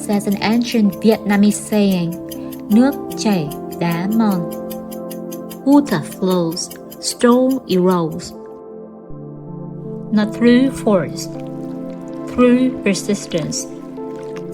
There's an ancient Vietnamese saying, nước chảy, đá mòn. Water flows, stone erodes. Not through force, through persistence,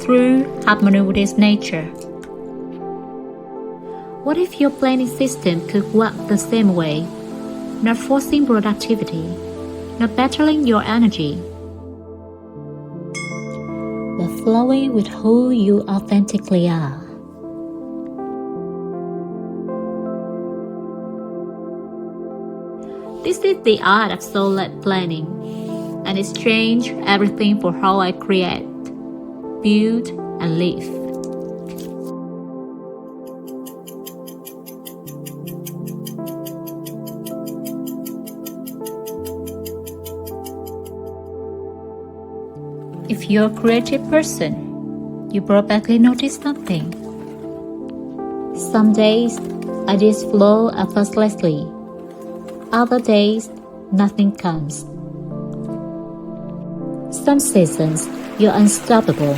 through harmony with its nature. What if your planning system could work the same way? Not forcing productivity, not battling your energy, but flowing with who you authentically are. This is the art of soul-led planning, and it's changed everything for how I create, build, and live. If you're a creative person, you probably notice something. Some days, ideas flow effortlessly. Other days, nothing comes. Some seasons, you're unstoppable.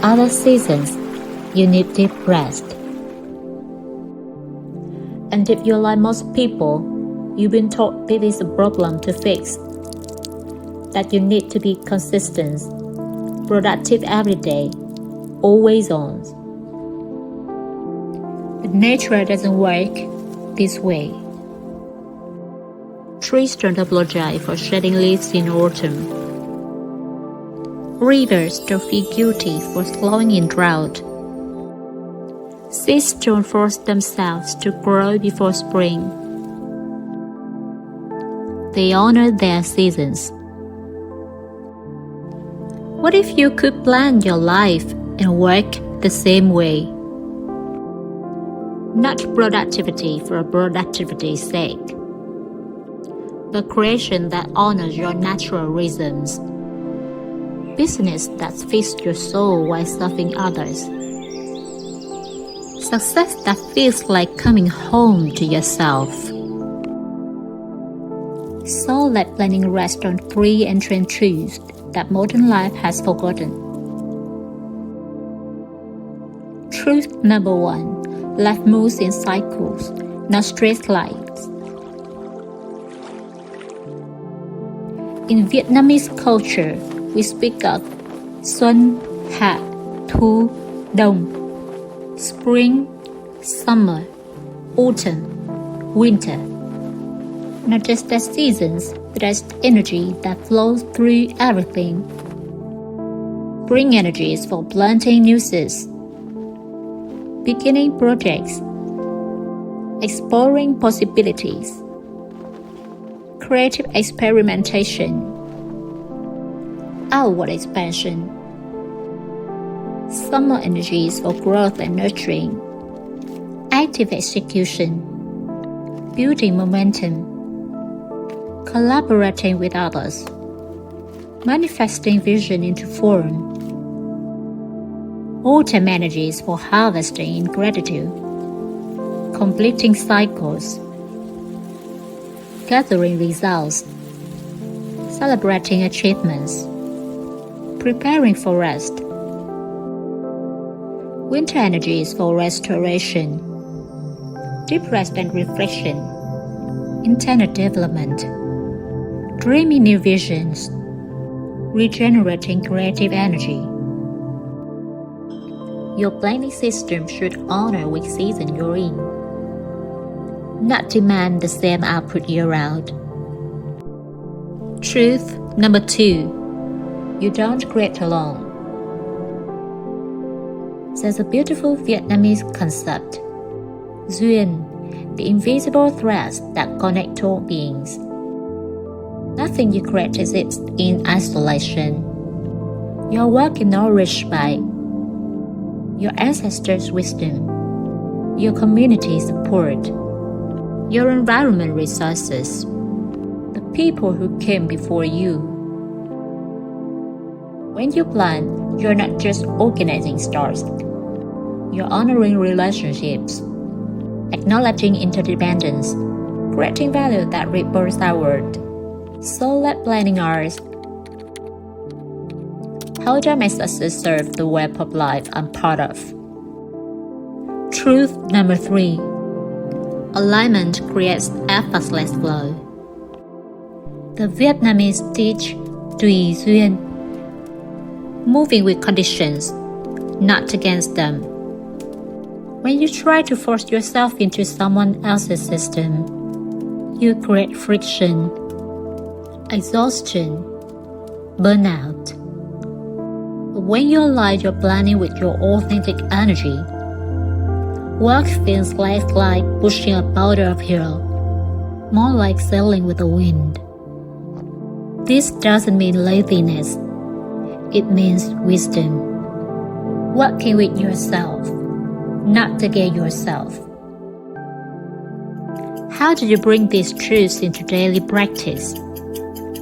Other seasons, you need deep rest. And if you're like most people, you've been taught this is a problem to fix, that you need to be consistent, productive every day, always on. But nature doesn't work this way. Trees don't apologize for shedding leaves in autumn. Rivers don't feel guilty for flowing in drought. Seeds don't force themselves to grow before spring. They honor their seasons. What if you could plan your life and work the same way? Not productivity for productivity's sake, but creation that honors your natural rhythms. Business that feeds your soul while serving others. Success that feels like coming home to yourself. Soul-led planning rests on 3 ancient truths that modern life has forgotten. Truth number 1, life moves in cycles, not straight lines. In Vietnamese culture, we speak of Xuân, Hạ, Thu, Đông, spring, summer, autumn, winter. Not just as seasons, but as energy that flows through everything. Spring energy is for planting new seeds, beginning projects, exploring possibilities, creative experimentation, outward expansion. Summer energy is for growth and nurturing, active execution, building momentum, collaborating with others, manifesting vision into form. Autumn energy is for harvesting in gratitude, completing cycles, gathering results, celebrating achievements, preparing for rest. Winter energy is for restoration, deep rest and reflection, internal development, dreaming new visions, regenerating creative energy. Your planning system should honor which season you're in, not demand the same output year-round. Truth number 2, you don't create alone. There's a beautiful Vietnamese concept, duyên, the invisible threads that connect all beings. Nothing you create exists in isolation. Your work is nourished by your ancestors' wisdom, your community support, your environment resources, the people who came before you. When you plan, you're not just organizing stars. You're honoring relationships, acknowledging interdependence, creating value that ripples outward. Soul-led planning arts How does my success serve the web of life I'm part of? Truth number 3. Alignment creates effortless flow. The Vietnamese teach tùy duyên, moving with conditions, not against them. When you try to force yourself into someone else's system, you create friction, exhaustion, burnout. But when you align your planning with your authentic energy, work feels less like pushing a boulder uphill, more like sailing with the wind. This doesn't mean laziness. It means wisdom. Working with yourself, not against yourself. How do you bring these truths into daily practice?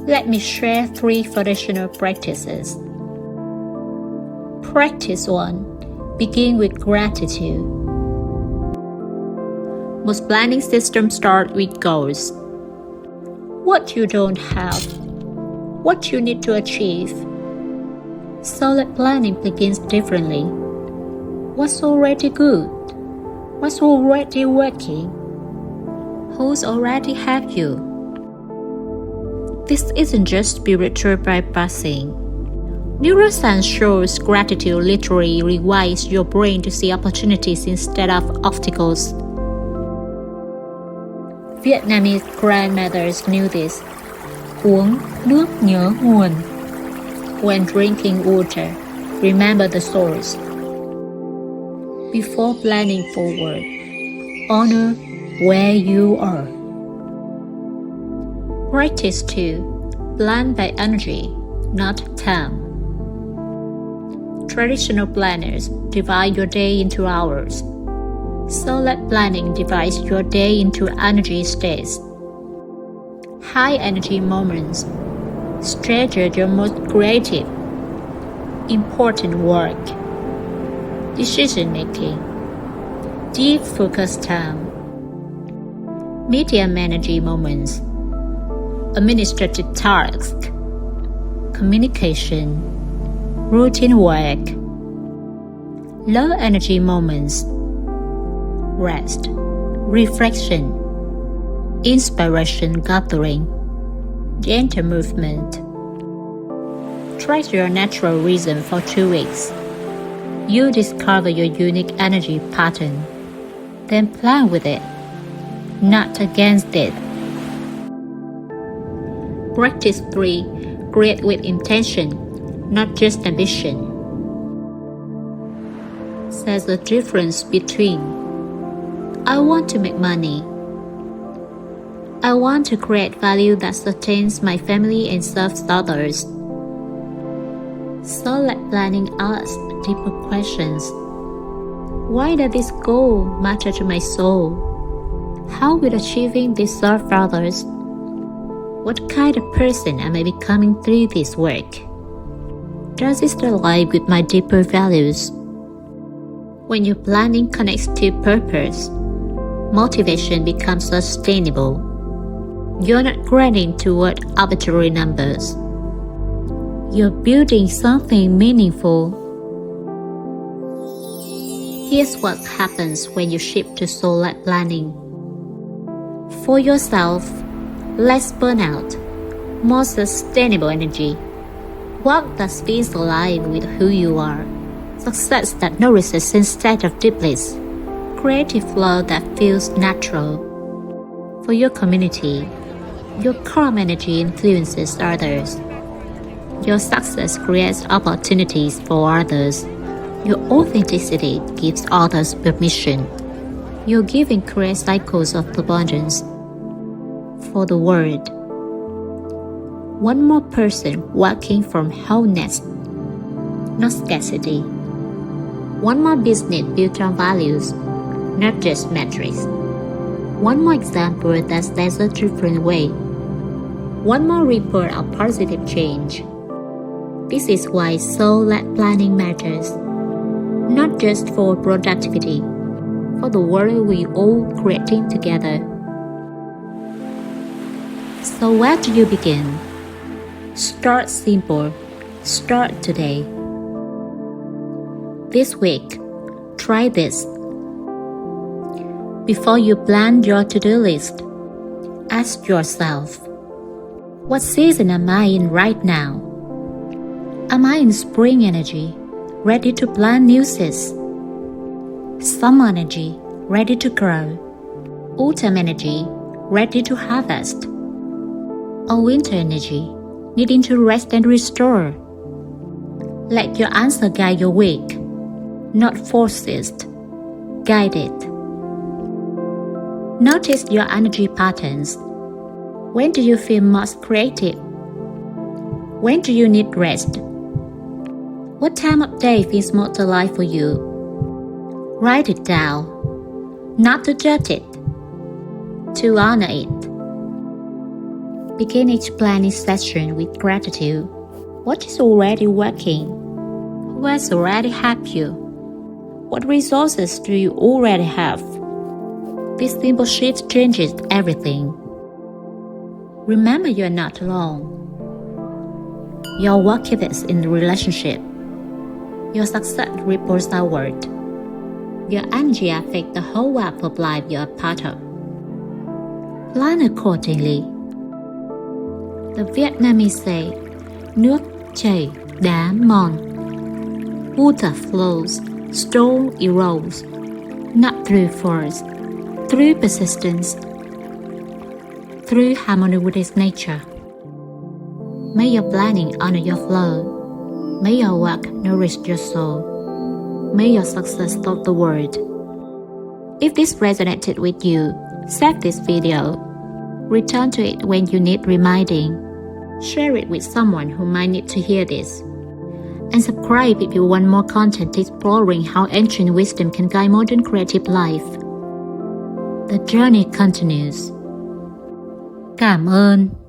Let me share 3 foundational practices. Practice 1. Begin with gratitude. Most planning systems start with goals. What you don't have, what you need to achieve. Solid planning begins differently. What's already good? What's already working? Who's already have you? This isn't just spiritual bypassing. Neuroscience shows gratitude literally rewires your brain to see opportunities instead of obstacles. Vietnamese grandmothers knew this. Uống nước nhớ nguồn. When drinking water, remember the source. Before planning forward, honor where you are. Practice 2. Plan by energy, not time. Traditional planners divide your day into hours. Souled planning divides your day into energy states. High energy moments treasure your most creative, important work, decision making, deep focus time. Medium energy moments, administrative tasks, communication, routine work. Low energy moments, rest, reflection, inspiration gathering, gentle movement. Trace your natural rhythm for 2 weeks. You discover your unique energy pattern. Then plan with it, not against it. Practice 3. Create with intention, not just ambition. There's a difference between I want to make money. I want to create value that sustains my family and serves others. Souled planning asks deeper questions. Why does this goal matter to my soul? How will achieving this serve others? What kind of person am I becoming through this work? Does this align with my deeper values? When your planning connects to purpose, motivation becomes sustainable. You're not grinding toward arbitrary numbers. You're building something meaningful. Here's what happens when you shift to souled planning. For yourself, less burnout, more sustainable energy. Work that feels alive with who you are. Success that nourishes instead of depletes. Creative flow that feels natural. For your community, your calm energy influences others. Your success creates opportunities for others. Your authenticity gives others permission. Your giving creates cycles of abundance. For the world, one more person working from wholeness, not scarcity. One more business built on values, not just metrics. One more example that says a different way. One more report of positive change. This is why souled planning matters. Not just for productivity, for the world we all creating together. So where do you begin? Start simple. Start today. This week, try this. Before you plan your to-do list, ask yourself, what season am I in right now? Am I in spring energy, ready to plant new seeds? Summer energy, ready to grow? Autumn energy, ready to harvest? Or winter energy, needing to rest and restore? Let your answer guide your week, not force it, guide it. Notice your energy patterns. When do you feel most creative? When do you need rest? What time of day feels most alive for you? Write it down, not to judge it, to honor it. Begin each planning session with gratitude. What is already working? Who has already helped you? What resources do you already have? This simple shift changes everything. Remember, you are not alone. Your work is in the relationship. Your success ripples outward. Your energy affects the whole web of life you are part of. Plan accordingly. The Vietnamese say, nước chảy đá mòn. Water flows, stone erodes, not through force, through persistence, through harmony with its nature. May your planning honor your flow. May your work nourish your soul. May your success help the world. If this resonated with you, save this video. Return to it when you need reminding. Share it with someone who might need to hear this. And subscribe if you want more content exploring how ancient wisdom can guide modern creative life. The journey continues. Cảm ơn.